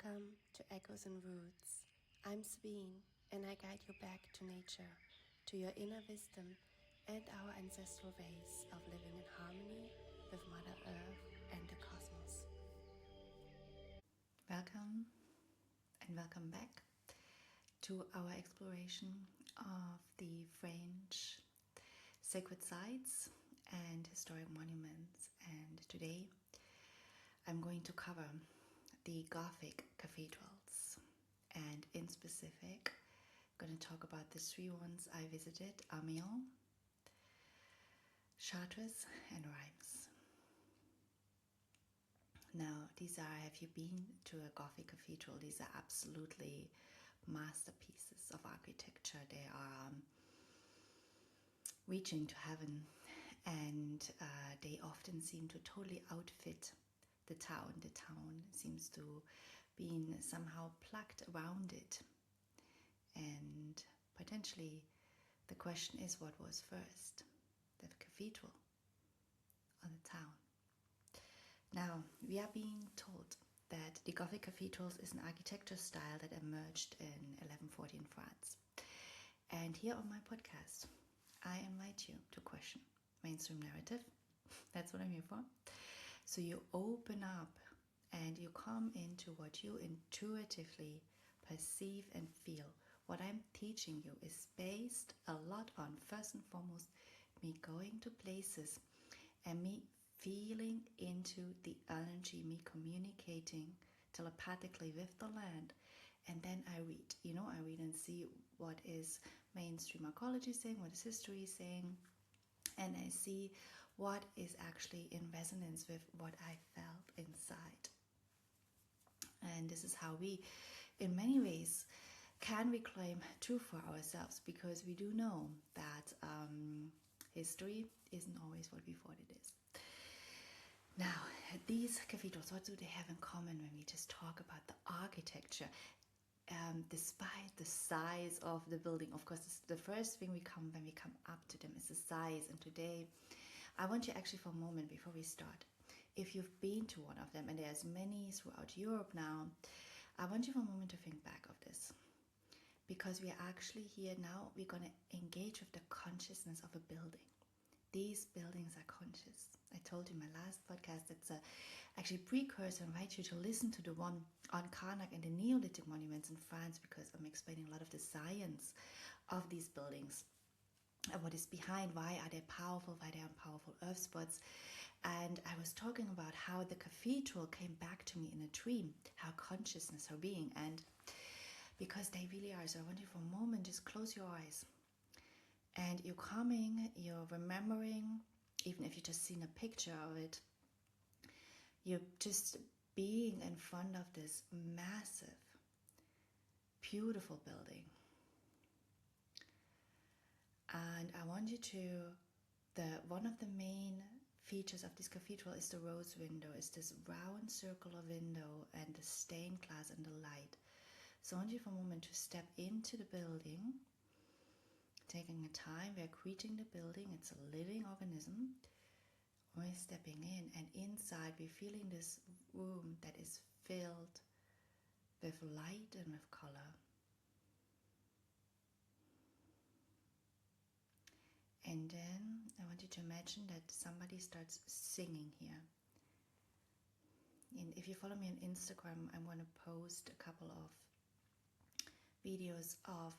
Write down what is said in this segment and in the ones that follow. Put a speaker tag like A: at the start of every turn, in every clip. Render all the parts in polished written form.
A: Welcome to Echoes and Roots. I'm Sabine, and I guide you back to nature, to your inner wisdom, and our ancestral ways of living in harmony with Mother Earth and the cosmos.
B: Welcome and welcome back to our exploration of the French sacred sites and historic monuments. And today I'm going to cover the Gothic cathedrals, and in specific I'm going to talk about the three ones I visited: Amiens, Chartres and Reims. Now, have you been to a Gothic cathedral? These are absolutely masterpieces of architecture. They are reaching to heaven, and they often seem to totally outfit the town. The town seems to be somehow plucked around it. And potentially the question is, what was first, the cathedral or the town? Now, we are being told that the Gothic cathedrals is an architecture style that emerged in 1140 in France. And here on my podcast, I invite you to question mainstream narrative. That's what I'm here for. So you open up and you come into what you intuitively perceive and feel. What I'm teaching you is based a lot on, first and foremost, me going to places and me feeling into the energy, me communicating telepathically with the land. And then I read, I read and see what is mainstream archaeology saying, what is history saying, and I see what is actually in resonance with what I felt inside. And this is how we, in many ways, can reclaim truth for ourselves, because we do know that history isn't always what we thought it is. Now, these cathedrals, what do they have in common when we just talk about the architecture? Despite the size of the building, of course, the first thing when we come up to them is the size. And today, I want you actually for a moment before we start, if you've been to one of them, and there's many throughout Europe now, I want you for a moment to think back of this. Because we are actually here now, we're going to engage with the consciousness of a building. These buildings are conscious. I told you in my last podcast, it's actually precursor. I invite you to listen to the one on Karnak and the Neolithic monuments in France, because I'm explaining a lot of the science of these buildings and what is behind, why are they powerful, why they are powerful earth spots. And I was talking about how the cathedral came back to me in a dream, how consciousness, how being, and because they really are. So I want you for a moment, just close your eyes. And you're coming, you're remembering, even if you've just seen a picture of it, you're just being in front of this massive, beautiful building. And I want you to, one of the main features of this cathedral is the rose window. It's this round circular window and the stained glass and the light. So I want you for a moment to step into the building, taking a time. We're greeting the building. It's a living organism. We're stepping in, and inside we're feeling this room that is filled with light and with color. And then I want you to imagine that somebody starts singing here. And if you follow me on Instagram, I'm going to post a couple of videos of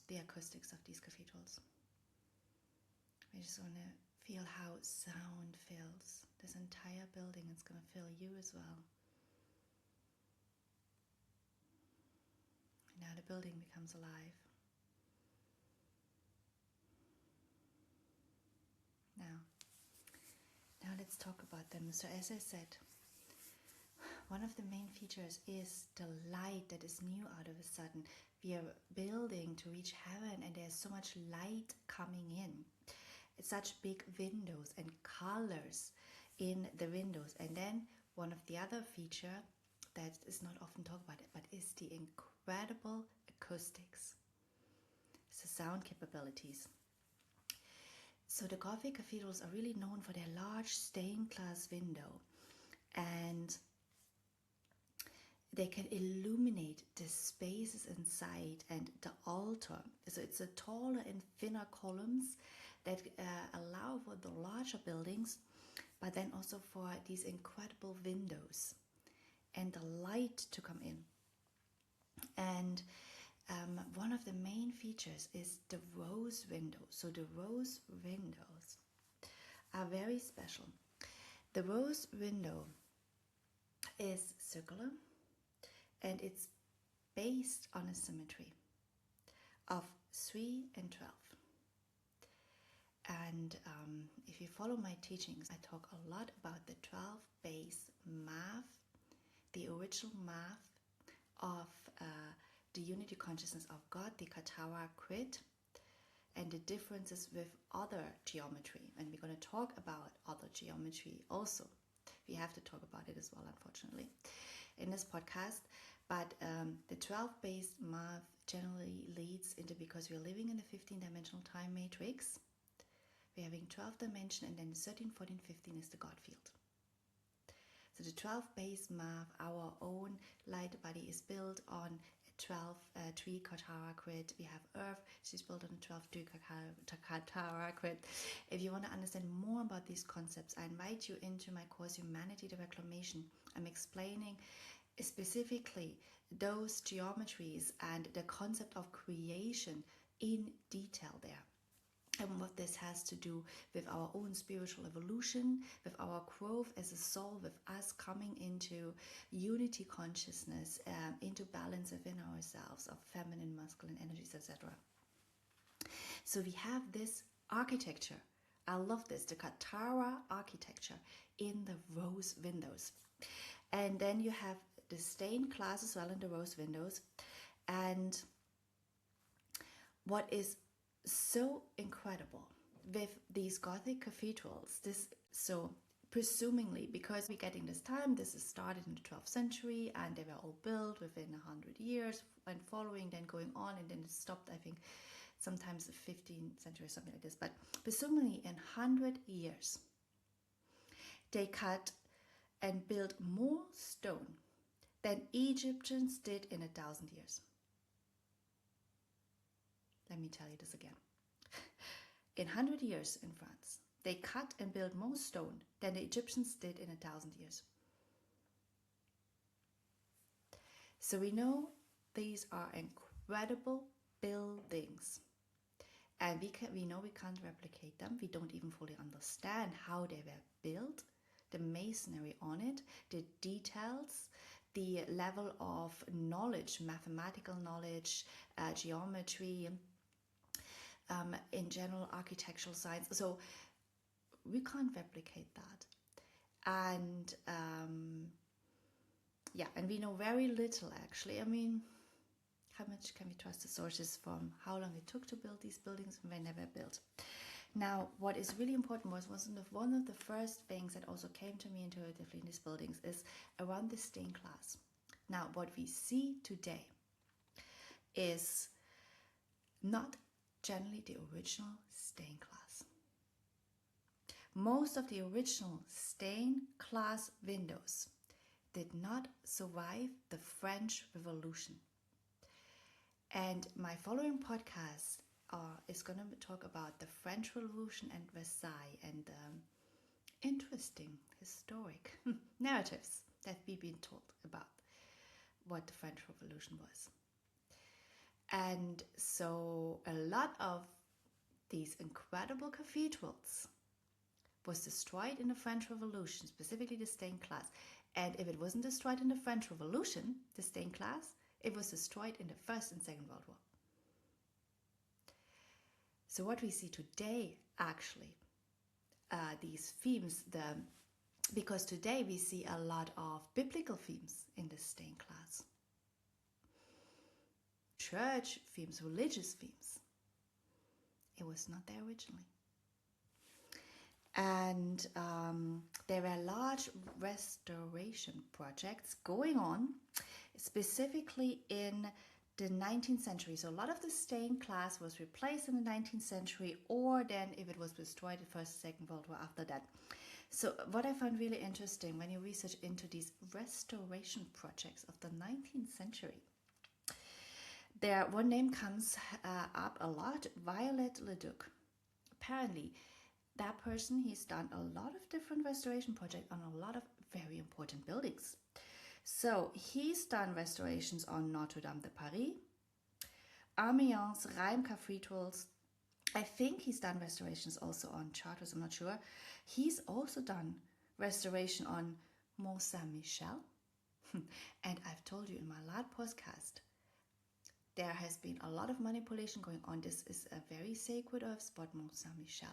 B: the acoustics of these cathedrals. We just want to feel how sound fills this entire building. It's going to fill you as well. Now the building becomes alive. Now let's talk about them. So as I said, one of the main features is the light that is new out of a sudden. We are building to reach heaven, and there's so much light coming in. It's such big windows and colors in the windows. And then one of the other feature that is not often talked about, but is the incredible acoustics. It's the sound capabilities. So the Gothic cathedrals are really known for their large stained glass window. And they can illuminate the spaces inside and the altar. So it's a taller and thinner columns that allow for the larger buildings, but then also for these incredible windows and the light to come in. And one of the main features is the rose window. So the rose windows are very special. The rose window is circular, and it's based on a symmetry of 3 and 12. And if you follow my teachings, I talk a lot about the 12 base math, the original math of the unity consciousness of God, the Katara Crit, and the differences with other geometry. And we're going to talk about other geometry also. We have to talk about it as well, unfortunately, in this podcast. But the 12-based math generally leads into, because we're living in a 15-dimensional time matrix, we're having 12 dimension, and then 13, 14, 15 is the God field. So the 12-based math, our own light body, is built on a 12-tree Katara Crit. We have Earth, she's built on a 12-tree Katara Crit. If you want to understand more about these concepts, I invite you into my course, Humanity the Reclamation. I'm explaining specifically those geometries and the concept of creation in detail there. And what this has to do with our own spiritual evolution, with our growth as a soul, with us coming into unity consciousness, into balance within ourselves of feminine, masculine energies, etc. So we have this architecture. I love this, the Katara architecture in the rose windows. And then you have the stained glass as well in the rose windows. And what is so incredible with these Gothic cathedrals, so presumingly, because we're getting this time, this is started in the 12th century, and they were all built within 100 years and following, then going on, and then it stopped, I think, sometimes the 15th century or something like this. But presumably in 100 years, they cut and built more stone than Egyptians did in 1,000 years. Let me tell you this again. In 100 years in France, they cut and built more stone than the Egyptians did in 1,000 years. So we know these are incredible buildings. And we know we can't replicate them. We don't even fully understand how they were built, the masonry on it, the details, the level of knowledge, mathematical knowledge, geometry, in general, architectural science. So we can't replicate that. And and we know very little actually. I mean, how much can we trust the sources from how long it took to build these buildings when they were built? Now, what is really important was one of the first things that also came to me intuitively in these buildings is around the stained glass. Now, what we see today is not generally the original stained glass. Most of the original stained glass windows did not survive the French Revolution. And my following podcast is going to talk about the French Revolution and Versailles and interesting historic narratives that we've been told about what the French Revolution was. And so a lot of these incredible cathedrals was destroyed in the French Revolution, specifically the stained glass. And if it wasn't destroyed in the French Revolution, the stained glass, it was destroyed in the First and Second World War. So what we see today, actually, these themes, because today we see a lot of biblical themes in the stained glass. Church themes, religious themes. It was not there originally. And there were large restoration projects going on, specifically in the 19th century. So a lot of the stained glass was replaced in the 19th century, or then if it was destroyed the First, Second World War after that. So what I found really interesting when you research into these restoration projects of the 19th century, there one name comes up a lot, Viollet-le-Duc. Apparently, that person, he's done a lot of different restoration projects on a lot of very important buildings. So he's done restorations on Notre Dame de Paris, Amiens, Reims Cathedrals. I think he's done restorations also on Chartres, I'm not sure. He's also done restoration on Mont Saint-Michel. And I've told you in my last podcast, there has been a lot of manipulation going on. This is a very sacred earth spot, Mont Saint-Michel.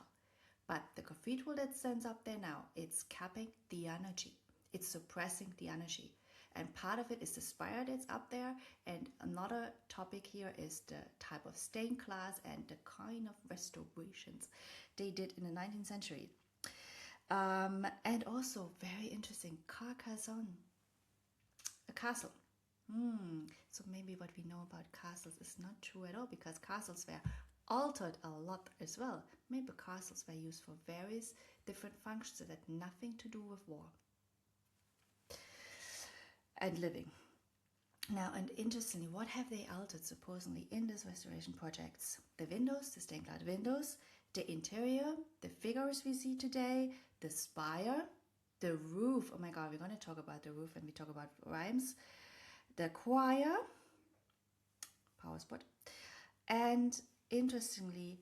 B: But the cathedral that stands up there now, it's capping the energy. It's suppressing the energy. And part of it is the spire that's up there. And another topic here is the type of stained glass and the kind of restorations they did in the 19th century. And also, very interesting, Carcassonne, a castle. So maybe what we know about castles is not true at all, because castles were altered a lot as well. Maybe castles were used for various different functions that had nothing to do with war and living. Now, and interestingly, what have they altered supposedly in these restoration projects? The windows, the stained glass windows, the interior, the figures we see today, the spire, the roof. Oh my God, we're going to talk about the roof when we talk about Reims. The choir, power spot, and interestingly,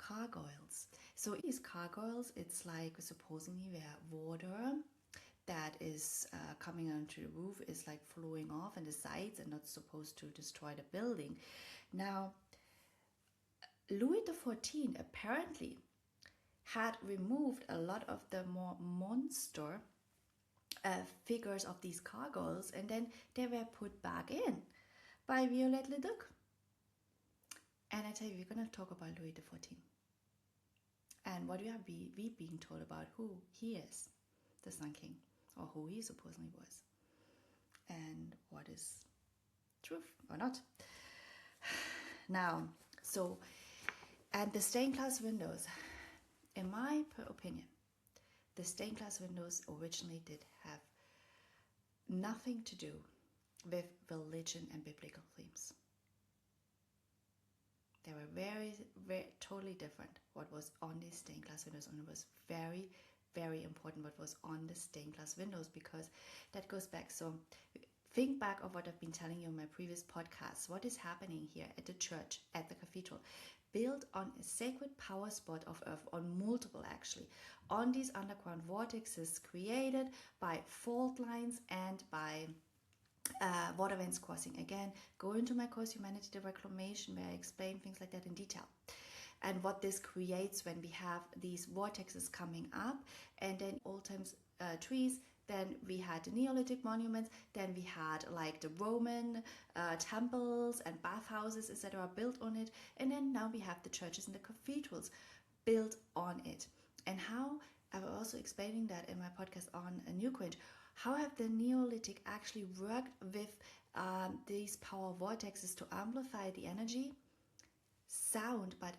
B: gargoyles. So these gargoyles, it's like supposedly where water that is coming onto the roof is like flowing off on the sides and not supposed to destroy the building. Now, Louis XIV apparently had removed a lot of the more monster figures of these gargoyles, and then they were put back in by Viollet-le-Duc. And I tell you, we're going to talk about Louis XIV and what we being told about who he is, the Sun King, or who he supposedly was, and what is truth or not. Now, so, and the stained glass windows, in my opinion, the stained glass windows originally did have nothing to do with religion and biblical themes. They were very, very totally different what was on these stained glass windows, and it was very, very important what was on the stained glass windows, because that goes back. So think back of what I've been telling you in my previous podcasts. What is happening here at the church, at the cathedral, built on a sacred power spot of earth, on multiple actually, on these underground vortexes created by fault lines and by water veins crossing. Again, go into my course Humanity the Reclamation, where I explain things like that in detail, and what this creates when we have these vortexes coming up. And then old times trees, then we had the Neolithic monuments, then we had like the Roman temples and bathhouses, etc. built on it, and then now we have the churches and the cathedrals built on it. And how, I was also explaining that in my podcast on a New Quench, how have the Neolithic actually worked with these power vortexes to amplify the energy, sound, but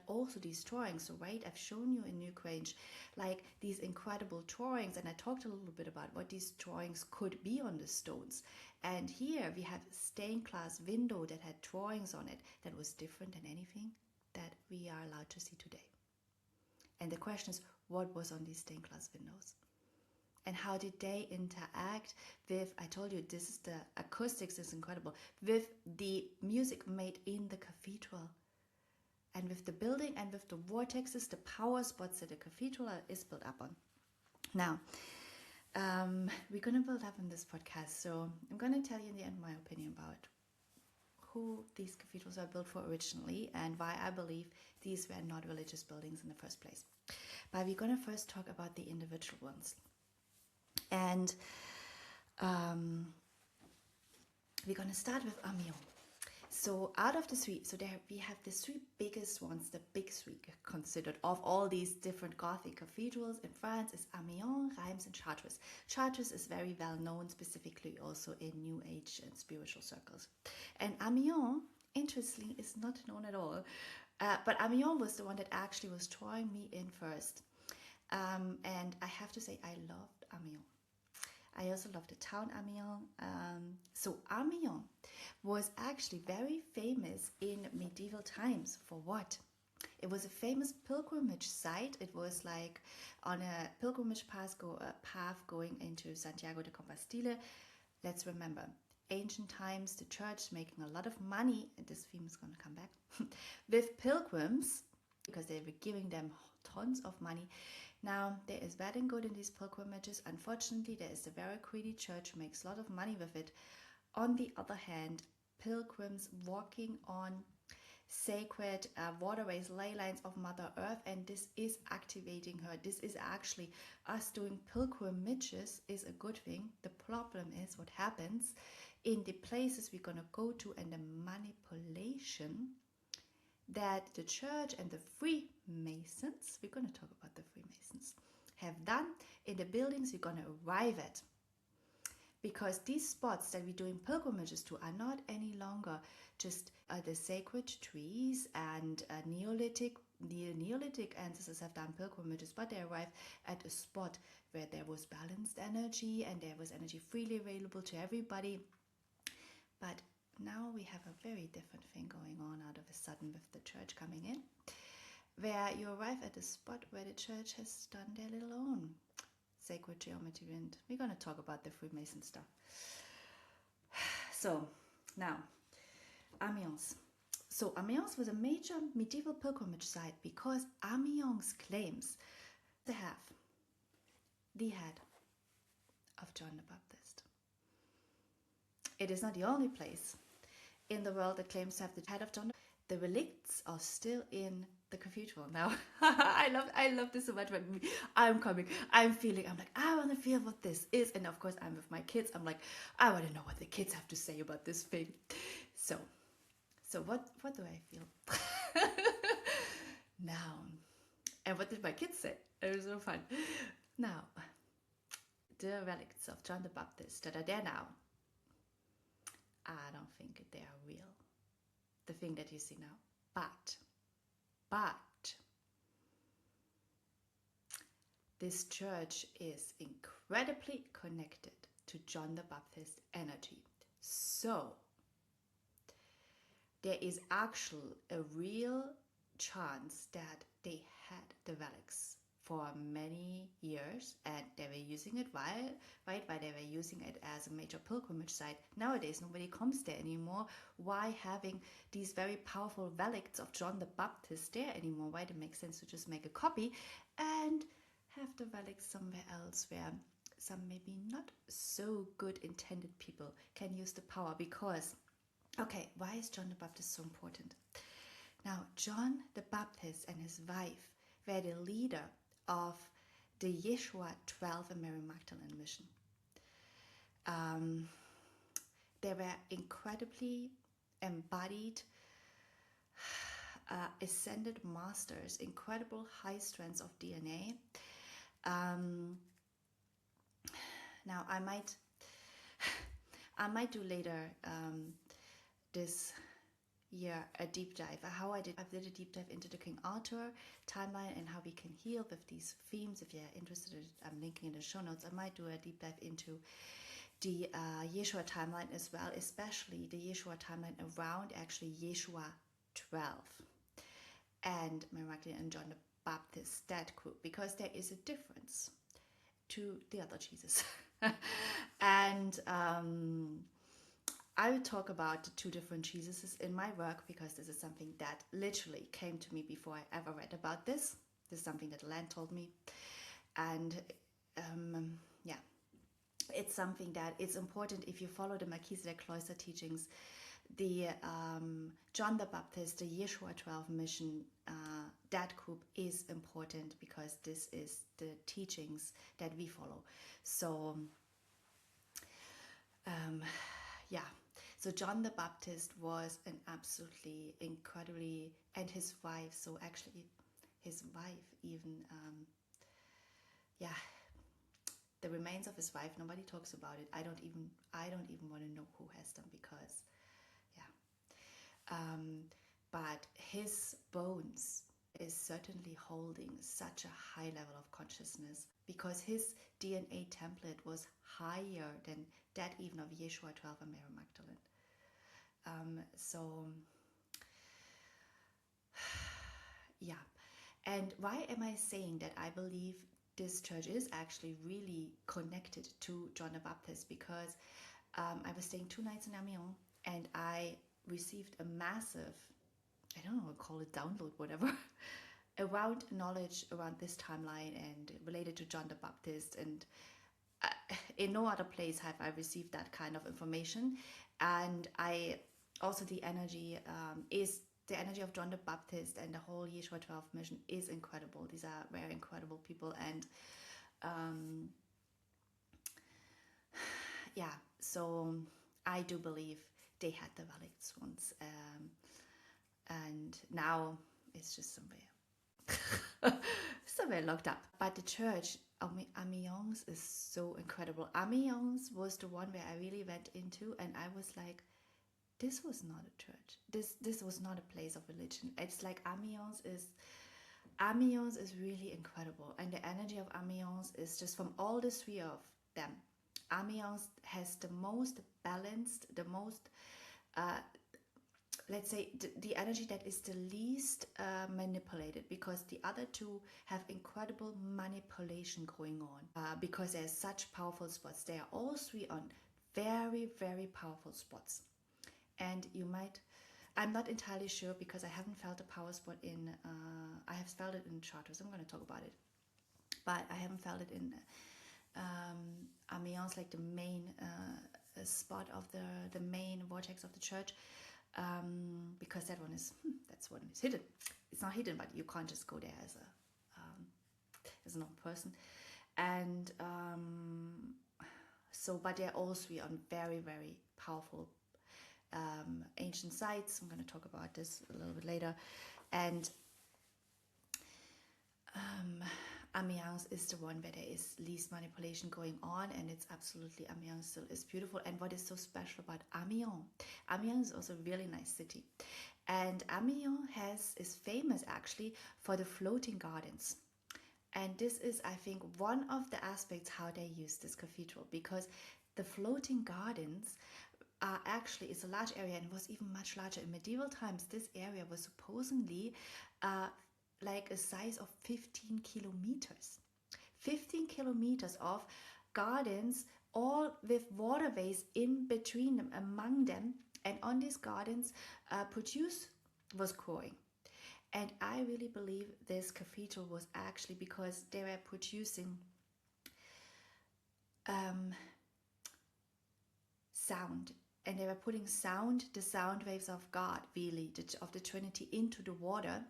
B: also these drawings. So right, I've shown you in New Grange like these incredible drawings, and I talked a little bit about what these drawings could be on the stones. And here we have stained glass window that had drawings on it that was different than anything that we are allowed to see today. And the question is, what was on these stained glass windows? And how did they interact with, I told you, this is the acoustics is incredible, with the music made in the cathedral, and with the building and with the vortexes, the power spots that the cathedral is built up on. Now, we're going to build up in this podcast, so I'm going to tell you in the end my opinion about who these cathedrals were built for originally and why I believe these were not religious buildings in the first place. But we're going to first talk about the individual ones. And we're going to start with Amiens. So out of the three, so there we have the three biggest ones, the big three considered of all these different Gothic cathedrals in France is Amiens, Reims and Chartres. Chartres is very well known, specifically also in New Age and spiritual circles. And Amiens, interestingly, is not known at all. But Amiens was the one that actually was drawing me in first. And I have to say, I loved Amiens. I also love the town Amiens. So Amiens was actually very famous in medieval times. For what? It was a famous pilgrimage site. It was like on a pilgrimage path going into Santiago de Compostela. Let's remember, ancient times, the church making a lot of money, and this theme is going to come back, with pilgrims, because they were giving them tons of money. Now, there is bad and good in these pilgrimages. Unfortunately, there is a very greedy church who makes a lot of money with it. On the other hand, pilgrims walking on sacred waterways, ley lines of Mother Earth, and this is activating her. This is actually us doing pilgrimages is a good thing. The problem is what happens in the places we're going to go to and the manipulation that the church and the Freemasons, we're going to talk about the Freemasons, have done in the buildings we're going to arrive at. Because these spots that we're doing pilgrimages to are not any longer just the sacred trees and the Neolithic ancestors have done pilgrimages, but they arrived at a spot where there was balanced energy and there was energy freely available to everybody. But now we have a very different thing going on out of a sudden with the church coming in, where you arrive at a spot where the church has done their little own sacred geometry, and we're going to talk about the Freemason stuff. So now, Amiens. So Amiens was a major medieval pilgrimage site because Amiens claims to have the head of John the Baptist. It is not the only place in the world that claims to have the head of John. The relicts are still in the cathedral now. I love this so much. When I'm coming, I'm like, I want to feel what this is. And of course, I'm with my kids. I'm like, I want to know what the kids have to say about this thing. So what do I feel? Now, and what did my kids say? It was so fun. Now, the relics of John the Baptist that are there now, I don't think they are real. The thing that you see now. But this church is incredibly connected to John the Baptist energy. So there is actually a real chance that they had the relics for many years and they were using it while they were using it as a major pilgrimage site. Nowadays nobody comes there anymore. Why having these very powerful relics of John the Baptist there anymore? Why it makes sense to just make a copy and have the relics somewhere else where some maybe not so good intended people can use the power. Because, okay, why is John the Baptist so important? Now, John the Baptist and his wife were the leader of the Yeshua 12 and Mary Magdalene mission. They were incredibly embodied, ascended masters, incredible high strands of DNA. Now I might do later this year a deep dive. I did a deep dive into the King Arthur timeline and how we can heal with these themes. If you're interested, I'm linking in the show notes. I might do a deep dive into the Yeshua timeline as well, especially the Yeshua timeline around actually Yeshua 12 and Mary Magdalene and John the Baptist, that group, because there is a difference to the other Jesus. And I will talk about the two different Jesuses in my work because this is something that literally came to me before I ever read about this. This is something that Lan told me. And yeah, it's something that it's important if you follow the Melchizedek Cloister teachings. The John the Baptist, the Yeshua 12 mission, that group is important because this is the teachings that we follow. So, yeah. So John the Baptist was an absolutely incredibly, and his wife, so actually his wife even, yeah, the remains of his wife, nobody talks about it. I don't even want to know who has them because, yeah. But his bones, is certainly holding such a high level of consciousness, because his DNA template was higher than that even of Yeshua 12 and Mary Magdalene. Yeah. And why am I saying that I believe this church is actually really connected to John the Baptist? Because I was staying 2 nights in Amiens, and I received a massive, I don't know, call it download, whatever, around knowledge around this timeline and related to John the Baptist. And in no other place have I received that kind of information. And I also, the energy of John the Baptist and the whole Yeshua 12 mission is incredible. These are very incredible people. And yeah, so I do believe they had the relics once. And now it's just somewhere locked up. But the church, Amiens, is so incredible. Amiens was the one where I really went into, and I was like, this was not a church. This was not a place of religion. It's like Amiens is really incredible. And the energy of Amiens is just, from all the 3 of them, Amiens has the most balanced, the most let's say the energy that is the least manipulated, because the other 2 have incredible manipulation going on, because there's such powerful spots. They are all 3 on very, very powerful spots. And you might, I'm not entirely sure, because I haven't felt a power spot in, I have felt it in Chartres. I'm going to talk about it, but I haven't felt it in Amiens, like the main spot of the main vortex of the church. Because that one is hidden. It's not hidden, but you can't just go there as a normal person. And but they're all 3 on very, very powerful ancient sites. I'm going to talk about this a little bit later. And Amiens is the one where there is least manipulation going on, and it's absolutely, Amiens still is beautiful. And what is so special about Amiens is also a really nice city. And Amiens is famous actually for the floating gardens. And this is, I think, one of the aspects how they use this cathedral, because the floating gardens are actually, it's a large area, and it was even much larger in medieval times. This area was supposedly like a size of 15 kilometers. 15 kilometers of gardens, all with waterways in between them, among them. And on these gardens, produce was growing. And I really believe this cathedral was actually because they were producing sound. And they were putting sound, the sound waves of God, really, of the Trinity, into the water,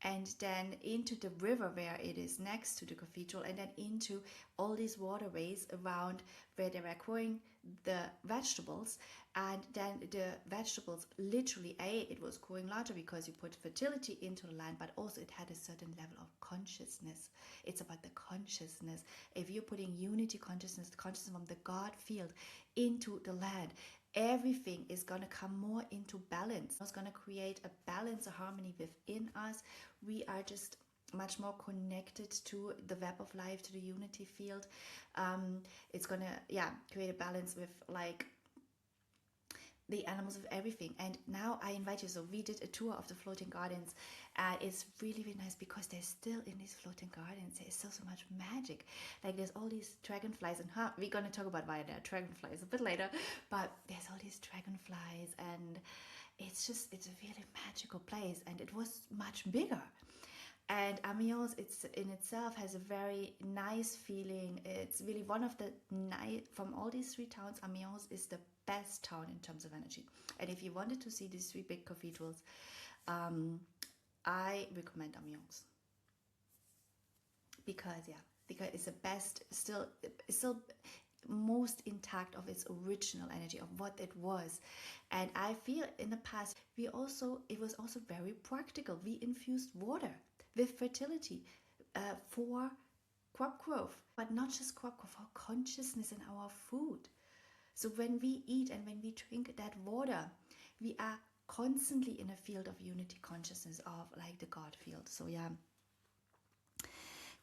B: and then into the river where it is next to the cathedral, and then into all these waterways around where they were growing the vegetables. And then the vegetables, literally, it was growing larger because you put fertility into the land, but also it had a certain level of consciousness. It's about the consciousness. If you're putting unity consciousness, the consciousness from the God field into the land, everything is going to come more into balance. It's going to create a balance, a harmony within us. We are just much more connected to the web of life, to the unity field. It's going to, create a balance with like the animals, of everything. And now I invite you, so we did a tour of the floating gardens. It's really, really nice, because there's still, in these floating gardens, there's so much magic. Like there's all these dragonflies, and we're going to talk about why there are dragonflies a bit later, but there's all these dragonflies, and it's a really magical place. And it was much bigger. And Amiens, it's in itself has a very nice feeling. It's really one of the from all these 3 towns, Amiens is the best town in terms of energy. And if you wanted to see these 3 big cathedrals, I recommend Amiens, because it's the best, still most intact of its original energy of what it was. And I feel in the past it was also very practical. We infused water with fertility for crop growth, but not just crop growth, for consciousness in our food. So when we eat and when we drink that water, we are constantly in a field of unity consciousness, of like the God field. So yeah,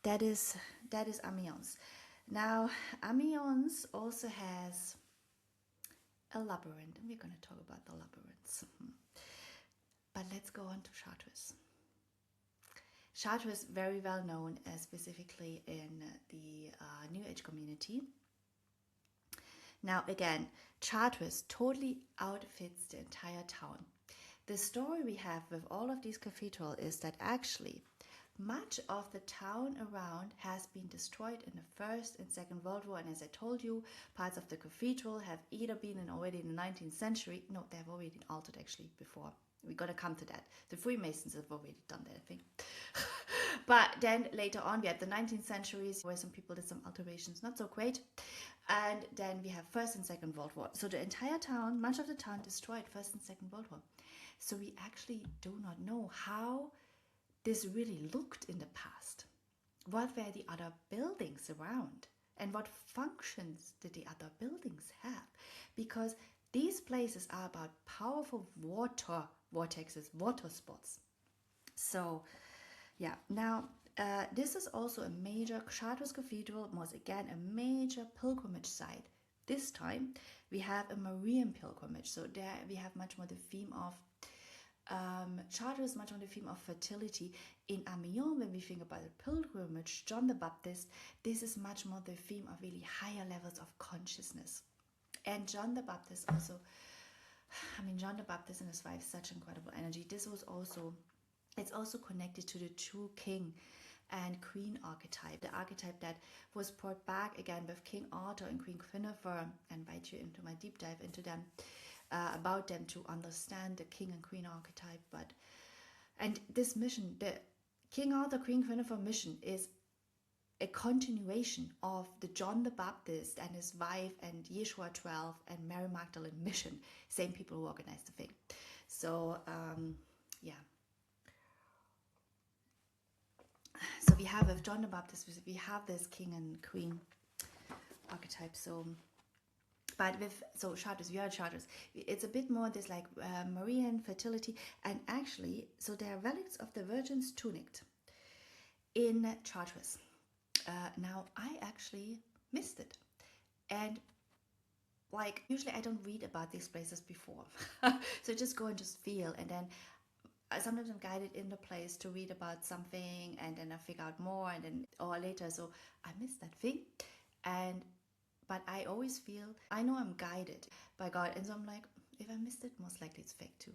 B: that is Amiens. Now Amiens also has a labyrinth, and we're going to talk about the labyrinths. But let's go on to Chartres. Chartres is very well known, specifically in the New Age community. Now again, Chartres totally outfits the entire town. The story we have with all of these cathedrals is that actually much of the town around has been destroyed in the First and Second World War, and as I told you, parts of the cathedral have either been already in the 19th century, no, they have already been altered actually before. We're going to come to that. The Freemasons have already done that, I think. But then later on, we had the 19th centuries where some people did some alterations, not so great. And then we have First and Second World War. So the entire town, much of the town destroyed First and Second World War. So we actually do not know how this really looked in the past. What were the other buildings around? And what functions did the other buildings have? Because these places are about powerful water vortexes, water spots. So, yeah. Now, this is also a major, Chartres Cathedral was again a major pilgrimage site. This time, we have a Marian pilgrimage. So there we have much more the theme of Chartres, much more the theme of fertility. In Amiens, when we think about the pilgrimage, John the Baptist, this is much more the theme of really higher levels of consciousness. And John the Baptist also, John the Baptist and his wife, such incredible energy. This was also, it's also connected to the true king and queen archetype, the archetype that was brought back again with King Arthur and Queen Guinevere. I invite you into my deep dive into them, about them, to understand the king and queen archetype. And this mission, the King Arthur, Queen Guinevere mission, is a continuation of the John the Baptist and his wife and Yeshua 12 and Mary Magdalene mission, same people who organized the thing. So yeah, so we have with John the Baptist, we have this king and queen archetype. So but with, so Chartres, we are Chartres, it's a bit more this like Marian fertility. And actually, so there are relics of the Virgin's tunic in Chartres. Now I actually missed it, and like usually I don't read about these places before, so just go and just feel, and then sometimes I'm guided in the place to read about something, and then I figure out more, and then or later. So I missed that thing, but I always feel, I know I'm guided by God, and so I'm like, if I missed it, most likely it's fake too.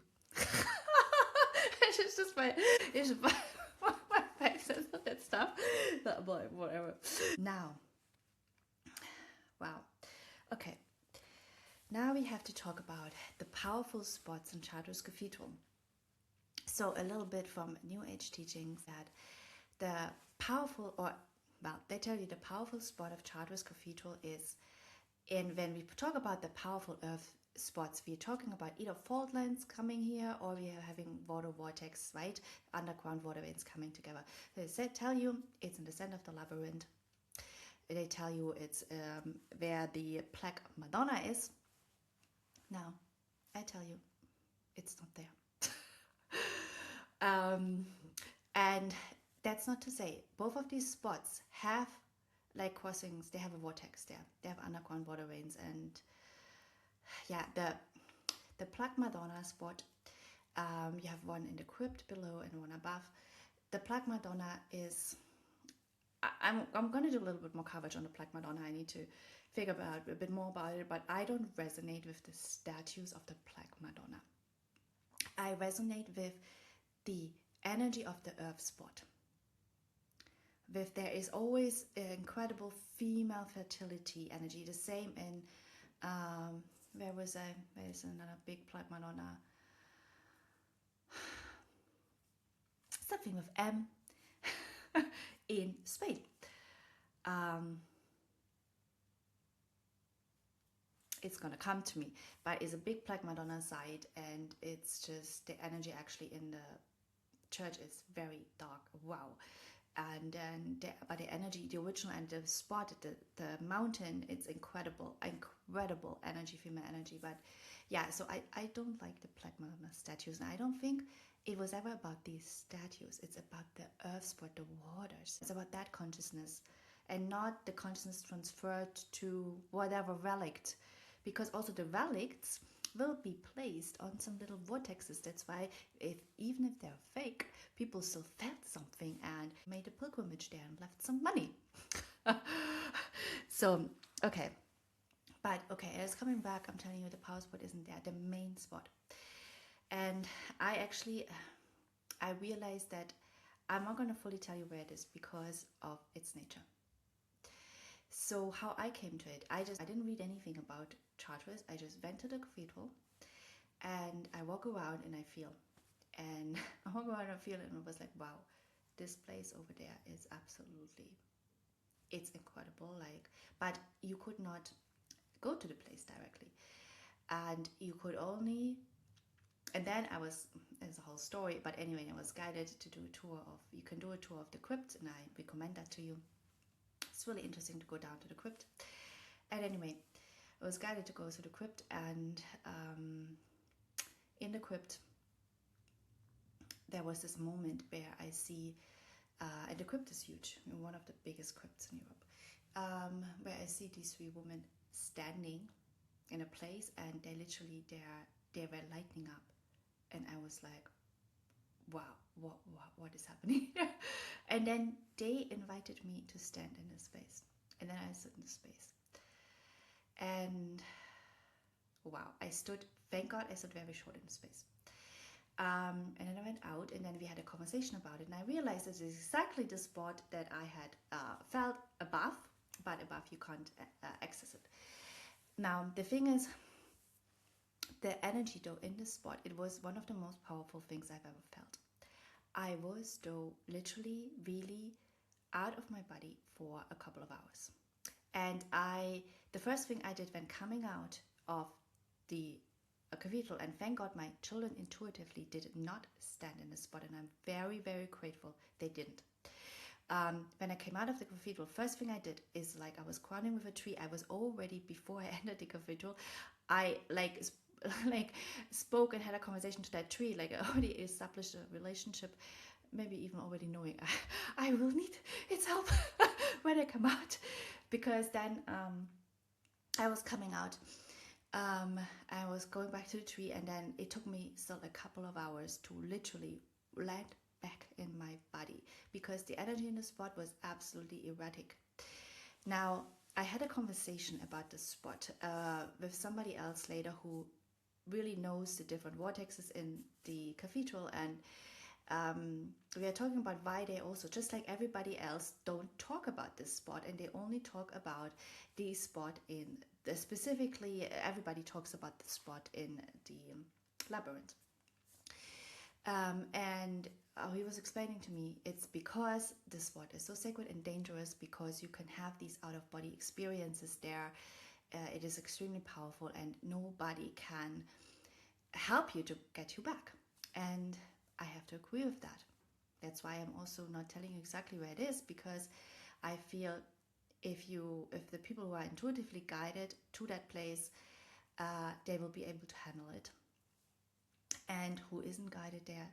B: It's just my that stuff, but whatever. Now, wow, okay, now we have to talk about the powerful spots in Chartres Cathedral. So a little bit from New Age teachings, that the powerful, or well, they tell you the powerful spot of Chartres Cathedral is, and when we talk about the powerful earth spots, we're talking about either fault lines coming here, or we are having water vortex, right? Underground water veins coming together. They tell you it's in the center of the labyrinth. They tell you it's where the Black Madonna is. Now, I tell you, it's not there. And that's not to say both of these spots have like crossings. They have a vortex there. They have underground water veins, and yeah, the Black Madonna spot, you have one in the crypt below and one above. The Black Madonna is, I'm going to do a little bit more coverage on the Black Madonna. I need to figure out a bit more about it, but I don't resonate with the statues of the Black Madonna. I resonate with the energy of the earth spot. With there is always incredible female fertility energy. The same in where is another big Black Madonna? Something with M in Spain. It's gonna come to me, but it's a big Black Madonna site, and it's just the energy actually in the church is very dark. Wow. and then but the energy, the original, and the spot, the mountain, it's incredible energy, female energy. But yeah, so I don't like the Black Mama statues, and I don't think it was ever about these statues. It's about the earth spot, the waters. It's about that consciousness, and not the consciousness transferred to whatever relict, because also the relicts will be placed on some little vortexes. That's why even if they're fake, people still felt something and made a pilgrimage there and left some money. So, okay. But okay, as coming back, I'm telling you, the power spot isn't there, the main spot. And I realized that I'm not going to fully tell you where it is because of its nature. So how I came to it, I didn't read anything about Chartres. I just went to the cathedral and I walk around and I feel. And I walk around and I feel, and it was like, wow, this place over there is absolutely, it's incredible. Like, but you could not go to the place directly. And you could only, and then there's a whole story, but anyway, I was guided to do a tour of, you can do a tour of the crypt, and I recommend that to you. It's really interesting to go down to the crypt. And anyway, I was guided to go to the crypt, and in the crypt, there was this moment where I see, and the crypt is huge, one of the biggest crypts in Europe, where I see these three women standing in a place, and they literally, they were lighting up, and I was like, wow, what is happening here? And then they invited me to stand in this space, and then I stood in the space, and wow, I stood, thank God I stood very short in the space. And then I went out, and then we had a conversation about it, and I realized this is exactly the spot that I had felt above, but above you can't access it. Now the thing is, the energy though in this spot, it was one of the most powerful things I've ever felt. I was though literally really out of my body for a couple of hours, and the first thing I did when coming out of the cathedral, and thank God my children intuitively did not stand in the spot, and I'm very, very grateful they didn't. When I came out of the cathedral, first thing I did is, like, I was crowning with a tree. I was already, before I entered the cathedral, I spoke and had a conversation to that tree, like I already established a relationship, maybe even already knowing I will need its help when I come out, because then I was coming out. I was going back to the tree, and then it took me still a couple of hours to literally land back in my body, because the energy in the spot was absolutely erratic. Now, I had a conversation about this spot with somebody else later who really knows the different vortexes in the cathedral, and we are talking about why they also, just like everybody else, don't talk about this spot, and they only talk about the spot in the, specifically everybody talks about the spot in the labyrinth. And he was explaining to me, it's because the spot is so sacred and dangerous, because you can have these out-of-body experiences there. It is extremely powerful, and nobody can help you to get you back. And I have to agree with that. That's why I'm also not telling you exactly where it is, because I feel if the people who are intuitively guided to that place, they will be able to handle it. And who isn't guided there,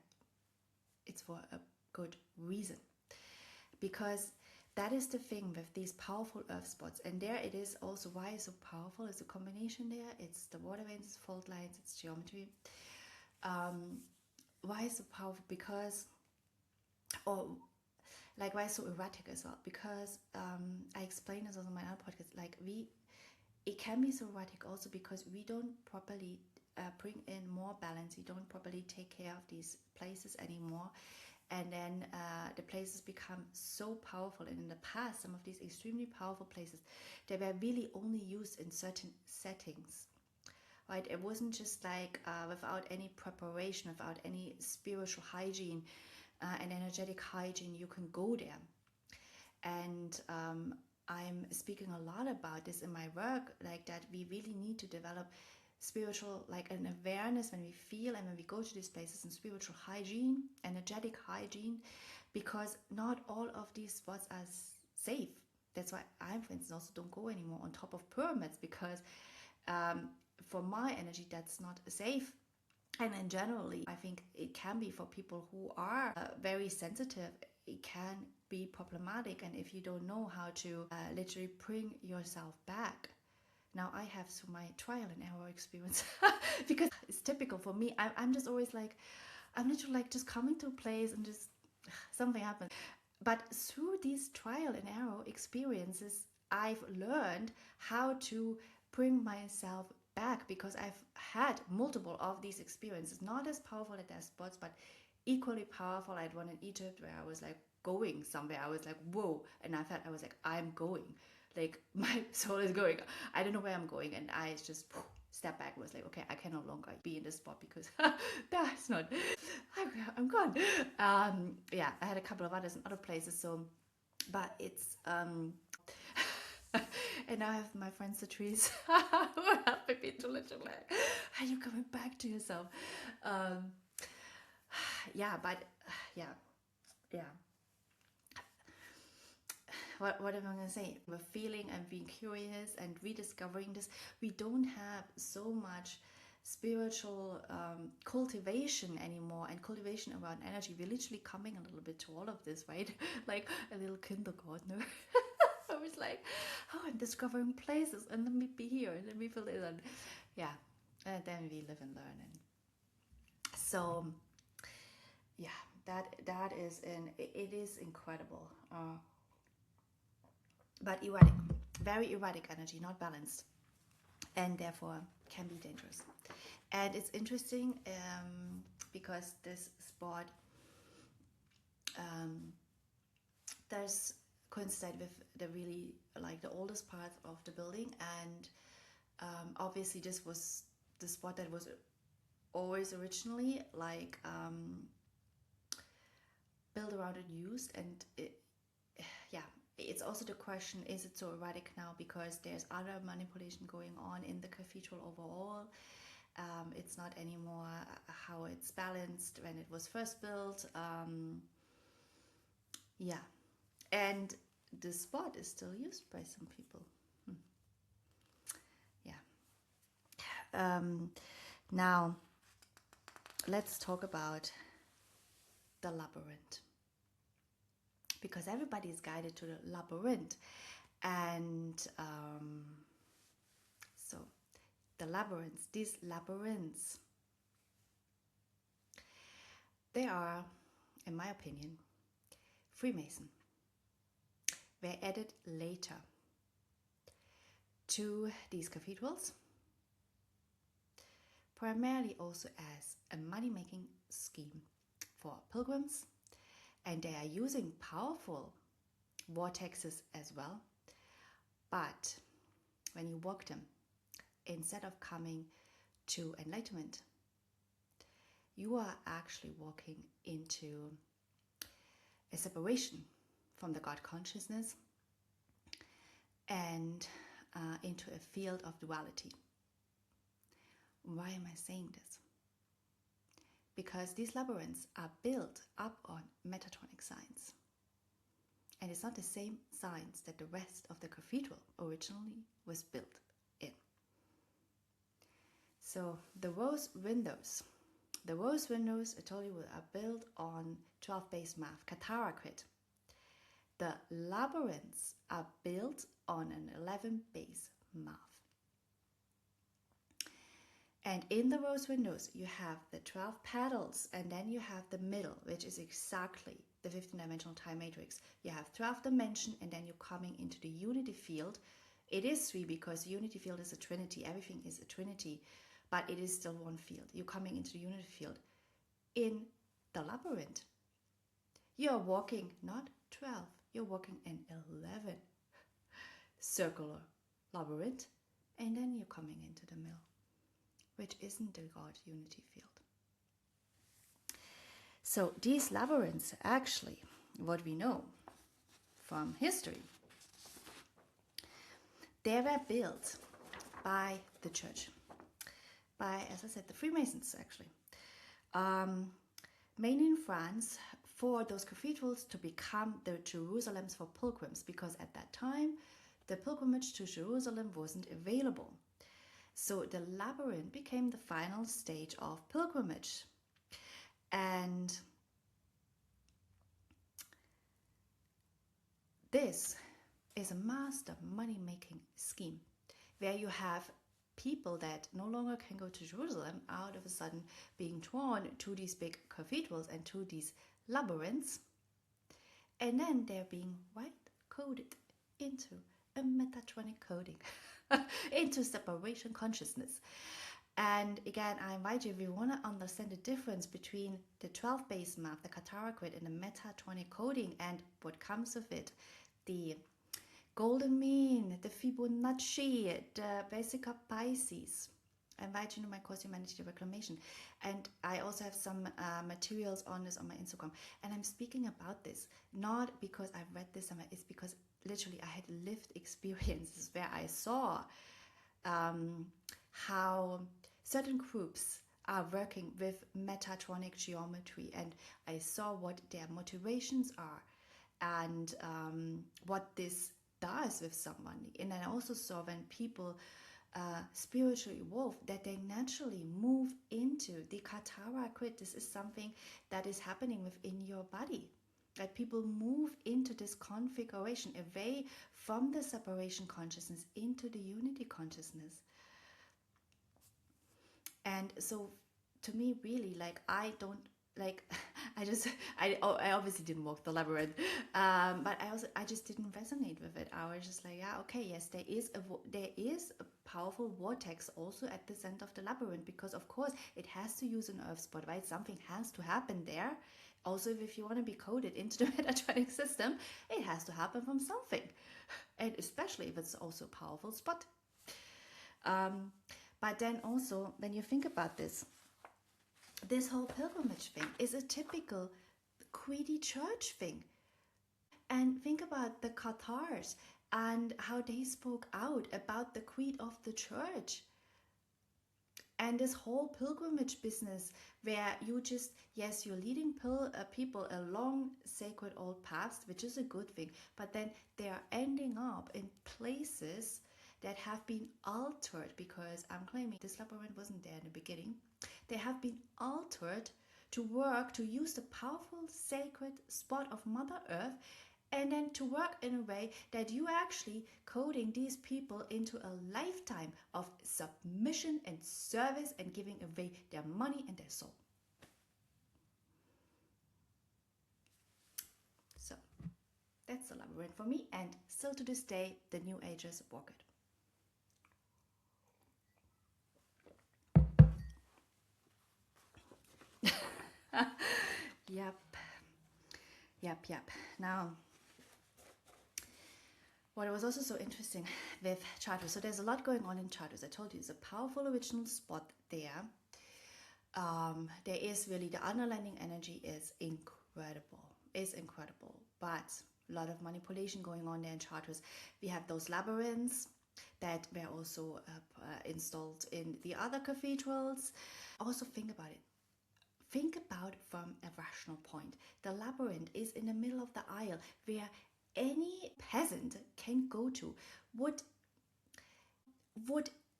B: it's for a good reason. Because that is the thing with these powerful earth spots. And there it is also, why it's so powerful, it's a combination there. It's the water veins, fault lines, it's geometry. Why is it so powerful? Because, or like, why it's so erratic as well? Because I explained this also in my other podcast, like it can be so erratic also because we don't properly bring in more balance. We don't properly take care of these places anymore, and then the places become so powerful. And in the past, some of these extremely powerful places, they were really only used in certain settings, right? It wasn't just like without any preparation, without any spiritual hygiene and energetic hygiene, you can go there. And I'm speaking a lot about this in my work, like that we really need to develop spiritual, like an awareness when we feel and when we go to these places, and spiritual hygiene, energetic hygiene, because not all of these spots are safe. That's why I, for instance, also don't go anymore on top of pyramids, because for my energy, that's not safe. And then generally, I think it can be for people who are very sensitive. It can be problematic, and if you don't know how to literally bring yourself back. Now I have through my trial and error experience, because it's typical for me. I'm just always like, I'm literally like just coming to a place and just something happens. But through these trial and error experiences, I've learned how to bring myself back, because I've had multiple of these experiences, not as powerful at their spots, but equally powerful. I had one in Egypt where I was like going somewhere. I was like, whoa. And I felt, I was like, I'm going. Like my soul is going. I don't know where I'm going. And I just stepped back and was like, okay, I can no longer be in this spot, because that's not, I'm gone. Yeah, I had a couple of others in other places. So, but it's, and now I have my friends, the trees, who are helping me to literally, are you coming back to yourself? Yeah, but yeah. What am I going to say? We're feeling and being curious and rediscovering this. We don't have so much spiritual cultivation anymore, and cultivation around energy. We're literally coming a little bit to all of this, right? Like a little kindergartner. I was like, oh, I'm discovering places, and let me be here, and let me feel it, and yeah, and then we live and learn. And so yeah, that is it is incredible, but erratic, very erratic energy, not balanced, and therefore can be dangerous. And it's interesting because this spot there's coincided with the really like the oldest part of the building, and obviously this was the spot that was always originally like built around and used. And it's also the question, is it so erratic now because there's other manipulation going on in the cathedral overall? It's not anymore how it's balanced when it was first built. And the spot is still used by some people. Now let's talk about the labyrinth, because everybody is guided to the labyrinth. And so the labyrinths, these labyrinths, they are, in my opinion, Freemason. Were added later to these cathedrals, primarily also as a money-making scheme for pilgrims, and they are using powerful vortexes as well. But when you walk them, instead of coming to enlightenment, you are actually walking into a separation from the God consciousness and into a field of duality. Why am I saying this? Because these labyrinths are built up on metatronic science. And it's not the same science that the rest of the cathedral originally was built in. So the rose windows, I told you, are built on 12-base math, Cathara-crit. The labyrinths are built on an 11-base math. And in the rose windows, you have the 12 petals, and then you have the middle, which is exactly the 15-dimensional time matrix. You have 12 dimension, and then you're coming into the unity field. It is 3 because the unity field is a trinity. Everything is a trinity, but it is still one field. You're coming into the unity field. In the labyrinth, you're walking not 12, you're walking an 11 circular labyrinth, and then you're coming into the middle, which isn't the God unity field. So these labyrinths, actually, what we know from history, they were built by the church. by, as I said, the Freemasons actually. Mainly in France, for those cathedrals to become the Jerusalems for pilgrims, because at that time the pilgrimage to Jerusalem wasn't available. So the labyrinth became the final stage of pilgrimage. And this is a master money-making scheme where you have people that no longer can go to Jerusalem out of a sudden being drawn to these big cathedrals and to these labyrinths, and then they're being coded into a metatronic coding, into separation consciousness. And again, I invite you, if you want to understand the difference between the 12 base map, the Katara grid, and the metatronic coding and what comes with it, the golden mean, the Fibonacci, the basic Pisces, I invite you to my course Humanity Reclamation. And I also have some materials on this on my Instagram. And I'm speaking about this not because I've read this somewhere, it's because literally I had lived experiences where I saw how certain groups are working with metatronic geometry, and I saw what their motivations are and what this does with someone. And I also saw when people spiritually evolve, that they naturally move into the Katara grid. This is something that is happening within your body, that people move into this configuration away from the separation consciousness into the unity consciousness. And so to me, really, like, I don't like I obviously didn't walk the labyrinth, but I just didn't resonate with it. I was just like, yeah, okay, yes, there is a powerful vortex also at the center of the labyrinth, because of course it has to use an earth spot, right? Something has to happen there. Also, if you want to be coded into the metatronic system, it has to happen from something, and especially if it's also a powerful spot. But then also, when you think about this whole pilgrimage thing is a typical creedy church thing. And think about the Cathars and how they spoke out about the creed of the church. And this whole pilgrimage business where you just, yes, you're leading people along sacred old paths, which is a good thing, but then they are ending up in places that have been altered, because I'm claiming this labyrinth wasn't there in the beginning. They have been altered to work, to use the powerful sacred spot of Mother Earth, and then to work in a way that you actually coding these people into a lifetime of submission and service and giving away their money and their soul. So that's the labyrinth for me, and still to this day the New Agers walk it. Yep. Now, what was also so interesting with Chartres, so there's a lot going on in Chartres. I told you it's a powerful original spot there. There is really, the underlying energy is incredible. But a lot of manipulation going on there in Chartres. We have those labyrinths that were also installed in the other cathedrals. Also think about it. Think about from a rational point. The labyrinth is in the middle of the aisle where any peasant can go to. Would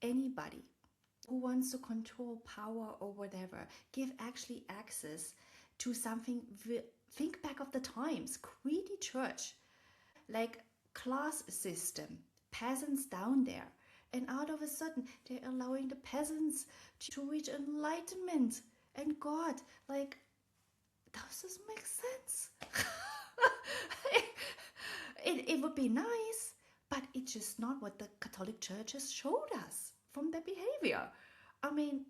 B: anybody who wants to control power or whatever give actually access to something? Think back of the times, creedy church, like class system, peasants down there, and out of a sudden they're allowing the peasants to reach enlightenment and God. Like, does this make sense? It would be nice, but it's just not what the Catholic Church has showed us from their behavior. I mean,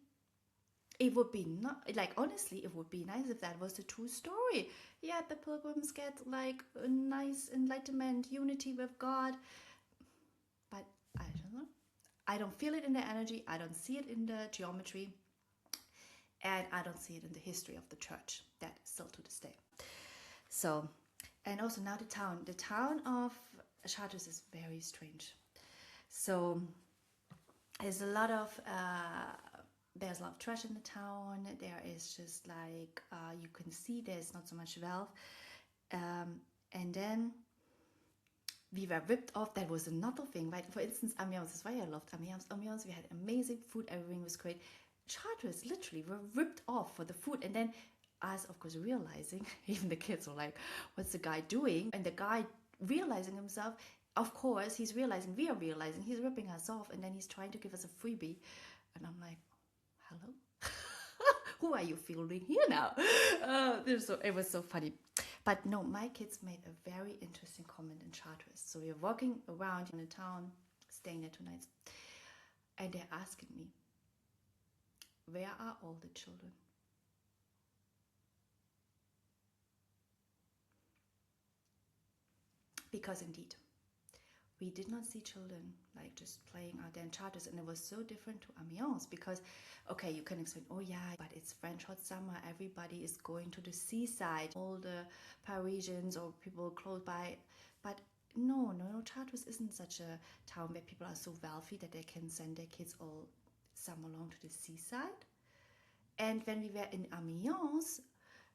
B: it would be not, like, honestly, it would be nice if that was the true story. Yeah, the pilgrims get like a nice enlightenment, unity with God, but I don't know. I don't feel it in the energy. I don't see it in the geometry. And I don't see it in the history of the church, that still to this day. So, and also now the town of Chartres is very strange. So there's a lot of there's a lot of trash in the town. There is just like, you can see there's not so much wealth. And then we were ripped off. That was another thing, right? For instance, Amiens, this is why I loved Amiens. Amiens, we had amazing food, everything was great. Chartres literally were ripped off for the food. And then us, of course, realizing, even the kids were like, what's the guy doing? And the guy realizing himself, of course, he's realizing, we are realizing, he's ripping us off, and then he's trying to give us a freebie. And I'm like, hello? Who are you fielding here now? It was so funny. But no, my kids made a very interesting comment in Chartres. So we were walking around in the town, staying there 2 nights, and they're asking me, where are all the children? Because indeed, we did not see children like just playing out there in Chartres, and it was so different to Amiens because, okay, you can explain, oh yeah, but it's French hot summer, everybody is going to the seaside, all the Parisians or people close by, but no, Chartres isn't such a town where people are so wealthy that they can send their kids all summer long to the seaside. And when we were in Amiens,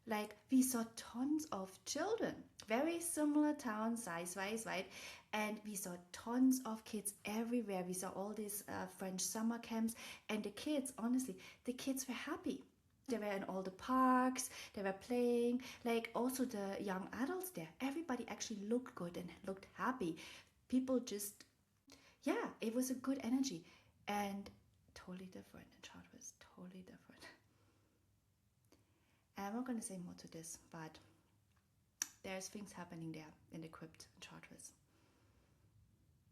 B: like, we saw tons of children, very similar town size-wise, right? And we saw tons of kids everywhere. We saw all these French summer camps, and the kids, honestly, the kids were happy. They were in all the parks, they were playing, like also the young adults there. Everybody actually looked good and looked happy. People just, yeah, it was a good energy, and totally different in Chartres, totally different. I'm not going to say more to this, but there's things happening there in the crypt in Chartres.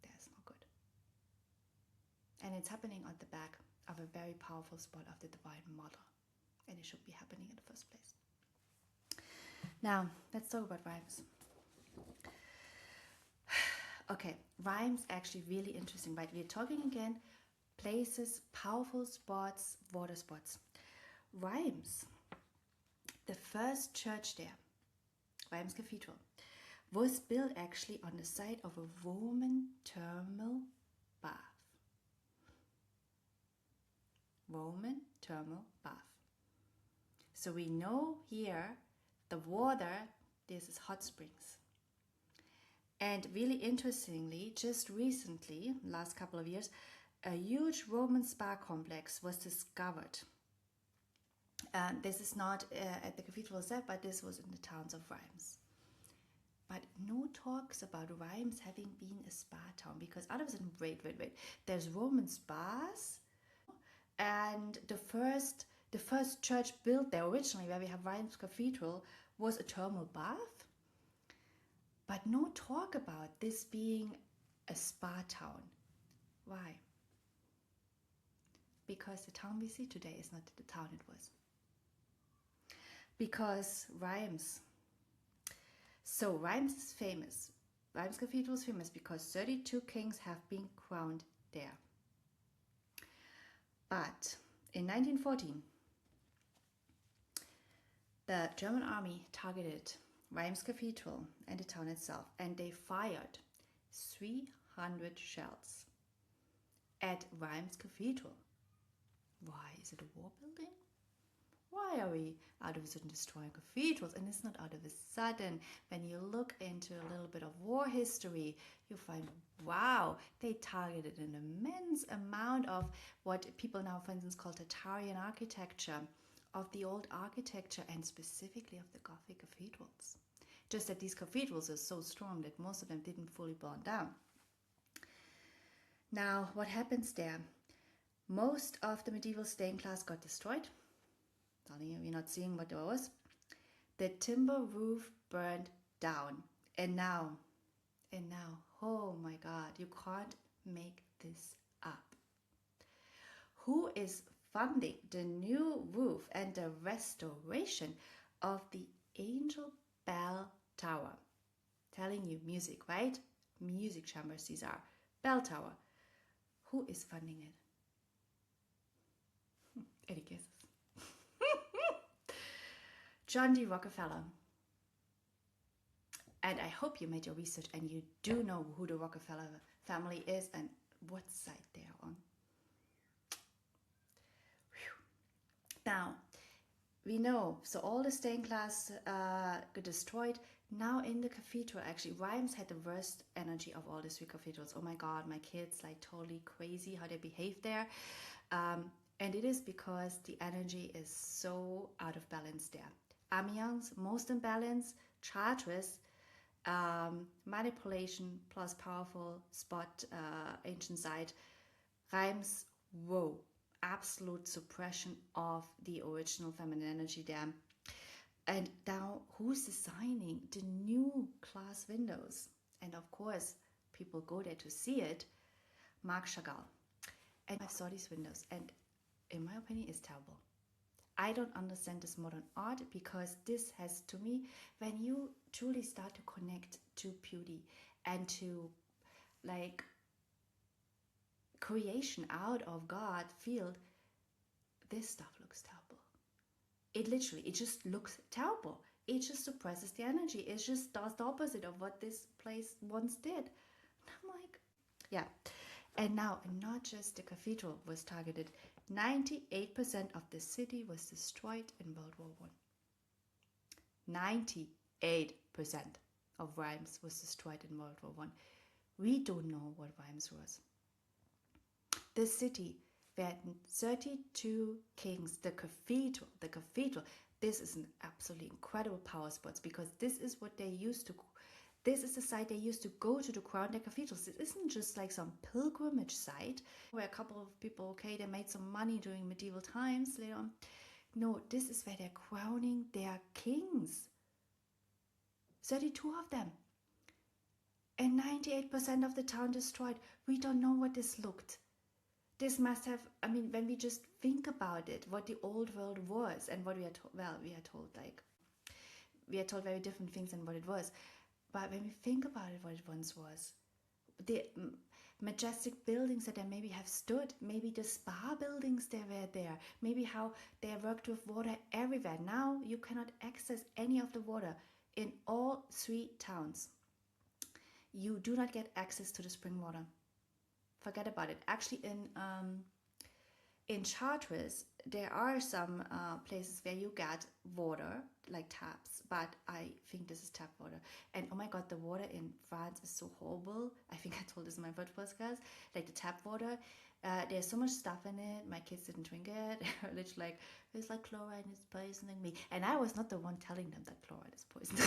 B: That's not good. And it's happening at the back of a very powerful spot of the Divine Mother. And it should be happening in the first place. Now, let's talk about Reims. Okay, Reims actually really interesting, right? We're talking again, places, powerful spots, water spots. Reims. The first church there, Reims Cathedral, was built actually on the site of a Roman thermal bath. Roman thermal bath. So we know here the water, this is hot springs. And really interestingly, just recently, last couple of years, a huge Roman spa complex was discovered. This is not at the cathedral itself, but this was in the towns of Reims. But no talks about Reims having been a spa town, because all of a sudden, wait, there's Roman spas, and the first church built there originally, where we have Reims Cathedral, was a thermal bath. But no talk about this being a spa town. Why? Because the town we see today is not the town it was. Because Reims. So Reims is famous. Reims Cathedral is famous because 32 kings have been crowned there. But in 1914, the German army targeted Reims Cathedral and the town itself, and they fired 300 shells at Reims Cathedral. Why? Is it a war building? Why are we out of a sudden destroying cathedrals? And it's not out of a sudden. When you look into a little bit of war history, you find, wow, they targeted an immense amount of what people now, for instance, call Tartarian architecture, of the old architecture, and specifically of the Gothic cathedrals. Just that these cathedrals are so strong that most of them didn't fully burn down. Now, what happens there? Most of the medieval stained glass got destroyed. Telling you, we're not seeing what there was. The timber roof burned down. And now, oh my God, you can't make this up. Who is funding the new roof and the restoration of the Angel Bell Tower? Telling you, music, right? Music chambers, these are. Bell Tower. Who is funding it? Any guesses? John D. Rockefeller. And I hope you made your research and you do know who the Rockefeller family is and what side they are on. Whew. we know, so all the stained glass got destroyed. Now in the cathedral, actually, Reims had the worst energy of all the 3 cathedrals. Oh my God, my kids like totally crazy how they behave there. And it is because the energy is so out of balance there. Amiens, most imbalanced. Chartres, manipulation plus powerful spot, ancient site. Reims, whoa, absolute suppression of the original feminine energy there. And now, who's designing the new glass windows? And of course, people go there to see it. Marc Chagall. And I saw these windows, and in my opinion, it's terrible. I don't understand this modern art, because this has, to me, when you truly start to connect to beauty and to like creation out of God field, this stuff looks terrible. It just looks terrible. It just suppresses the energy. It just does the opposite of what this place once did. And I'm like, yeah. And now, not just the cathedral was targeted. 98% of the city was destroyed in World War I. 98% of Reims was destroyed in World War I. We don't know what Reims was. The city, we had 32 kings. The cathedral, this is an absolutely incredible power spot, because this is what they used to, this is the site they used to go to crown their cathedrals. It isn't just like some pilgrimage site where a couple of people, okay, they made some money during medieval times later on. No, this is where they're crowning their kings. 32 of them. And 98% of the town destroyed. We don't know what this looked. This must have, I mean, when we just think about it, what the old world was and what we are told, well, we are told very different things than what it was. But when we think about it, what it once was, the majestic buildings that they maybe have stood, maybe the spa buildings that were there, maybe how they worked with water everywhere. Now you cannot access any of the water in all 3 towns. You do not get access to the spring water. Forget about it. Actually, in Chartres, there are some places where you get water, like taps, but I think this is tap water. And oh my God, the water in France is so horrible. I think I told this in my first podcast. Like the tap water, there's so much stuff in it. My kids didn't drink it. They're literally like, it's like chloride, it's poisoning me. And I was not the one telling them that chloride is poison.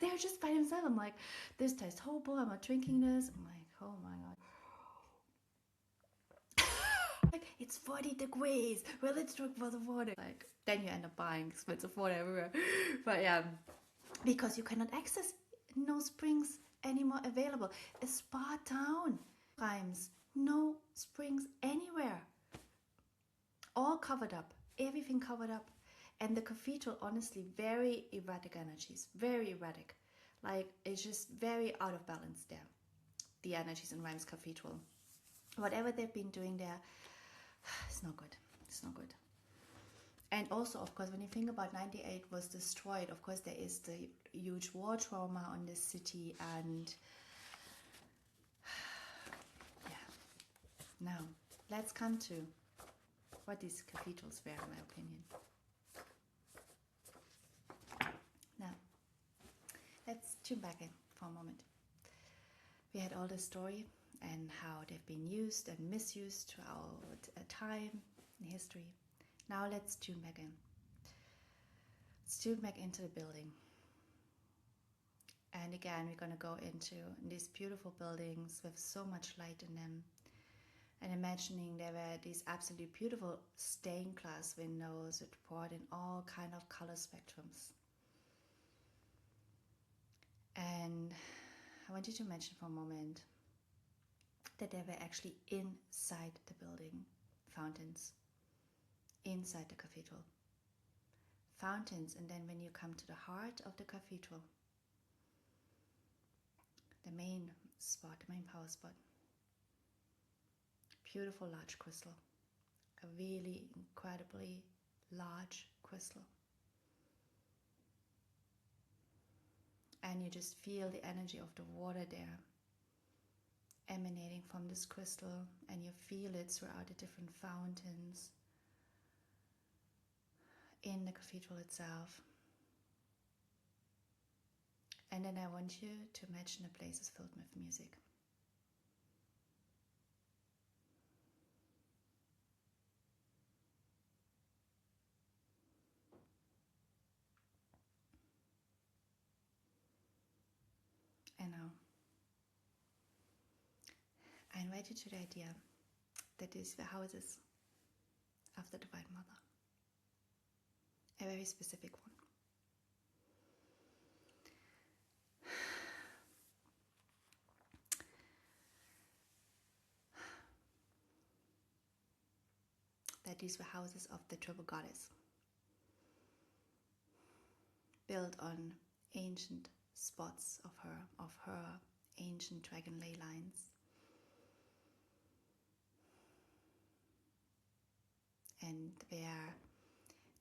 B: They're just by themselves. I'm like, this tastes horrible. I'm not drinking this. I'm like, oh my God. It's 40 degrees. Well, let's drink for the water. Like, then you end up buying expensive water everywhere. But yeah, because you cannot access no springs anymore available. A spa town. Reims, no springs anywhere. All covered up. Everything covered up. And the cathedral, honestly, very erratic energies. Very erratic. Like, it's just very out of balance there. The energies in Reims Cathedral. Whatever they've been doing there, it's not good. It's not good. And also, of course, when you think about 98 was destroyed, of course, there is the huge war trauma on this city. And yeah. Now, let's come to what these cathedrals were, in my opinion. Now, let's tune back in for a moment. We had all the story and how they've been used and misused throughout a time in history. Now let's tune back in. Let's tune back into the building. And again, we're going to go into these beautiful buildings with so much light in them. And imagining there were these absolutely beautiful stained glass windows that poured in all kind of color spectrums. And I want you to imagine for a moment that there were actually inside the building fountains, inside the cathedral. Fountains, and then when you come to the heart of the cathedral, the main spot, the main power spot, beautiful large crystal, a really incredibly large crystal. And you just feel the energy of the water there emanating from this crystal, and you feel it throughout the different fountains. in the cathedral itself. And then I want you to imagine the place is filled with music. And now, I invite you to the idea that these were houses of the Divine Mother. A very specific one. That these were houses of the triple goddess, built on ancient spots of her ancient dragon ley lines. And where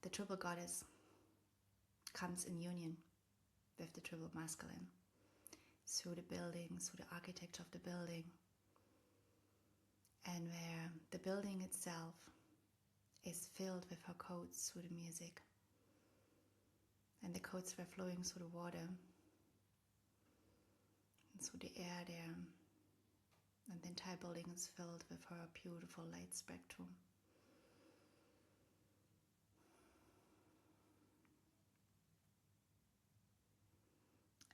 B: the triple goddess comes in union with the triple masculine through the building, through the architecture of the building, and where the building itself is filled with her codes through the music, and the codes were flowing through the water and through the air there, and the entire building is filled with her beautiful light spectrum.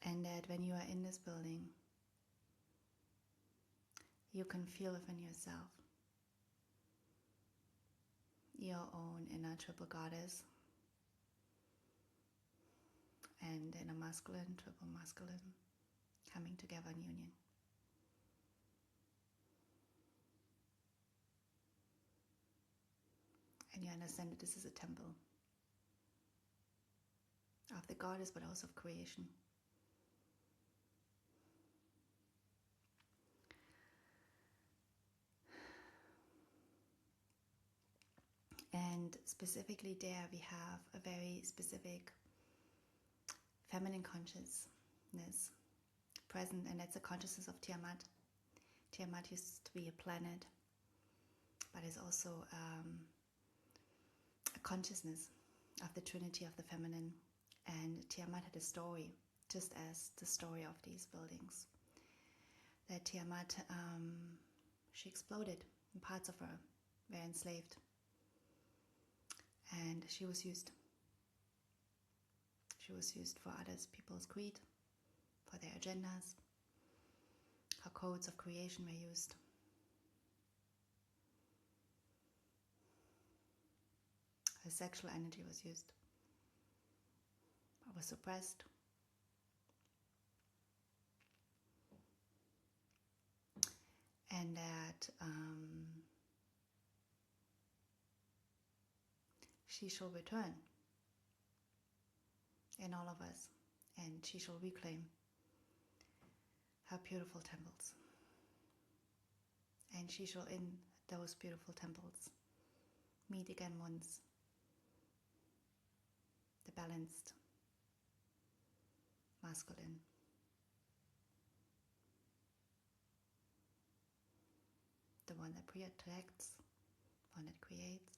B: And that when you are in this building, you can feel within yourself your own inner triple goddess and inner masculine, triple masculine coming together in union. And you understand that this is a temple of the goddess, but also of creation. And specifically there we have a very specific feminine consciousness present, and that's the consciousness of Tiamat. Tiamat used to be a planet, but is also a consciousness of the trinity of the feminine. And Tiamat had a story, just as the story of these buildings. That Tiamat, she exploded, and parts of her were enslaved. And she was used. She was used for others people's greed, for their agendas. Her codes of creation were used. Her sexual energy was used, but was suppressed. And that she shall return in all of us, and she shall reclaim her beautiful temples. And she shall in those beautiful temples meet again once the balanced masculine, the one that protects, one that creates,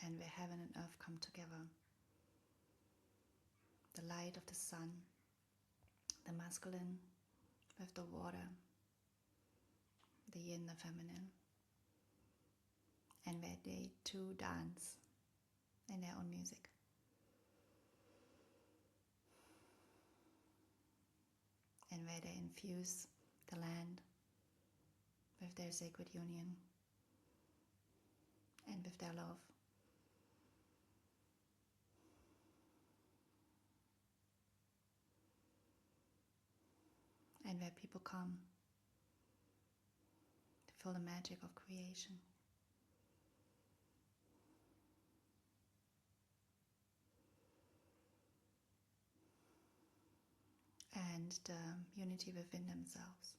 B: and where heaven and earth come together. The light of the sun, the masculine with the water, the yin, the feminine, and where they too dance in their own music. And where they infuse the land with their sacred union and with their love. And where people come to feel the magic of creation. And the unity within themselves.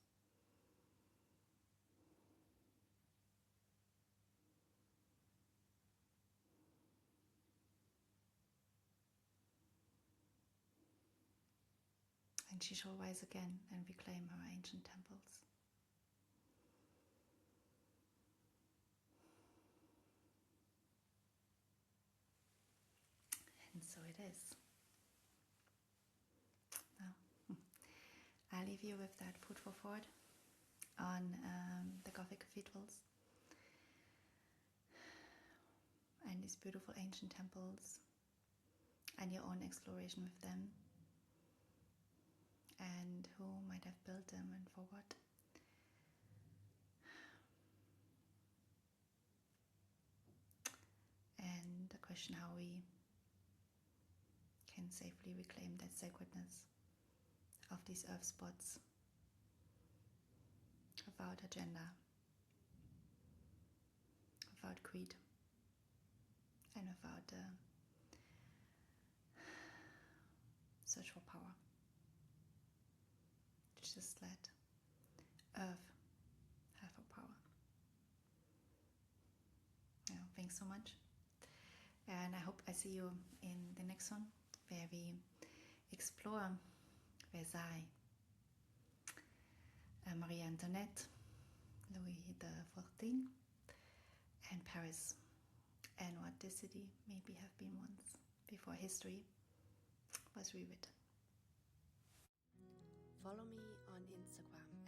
B: And she shall rise again and reclaim her ancient temples. it is. Now, I leave you with that food for thought on the Gothic cathedrals and these beautiful ancient temples and your own exploration with them and who might have built them and for what. And the question how we can safely reclaim that sacredness of these earth spots without agenda, without creed, and without search for power. Just let earth have her power. Thanks so much. And I hope I see you in the next one, where we explore Versailles, Marie Antoinette, Louis XIV, and Paris, and what this city maybe have been once before history was rewritten.
A: Follow me on Instagram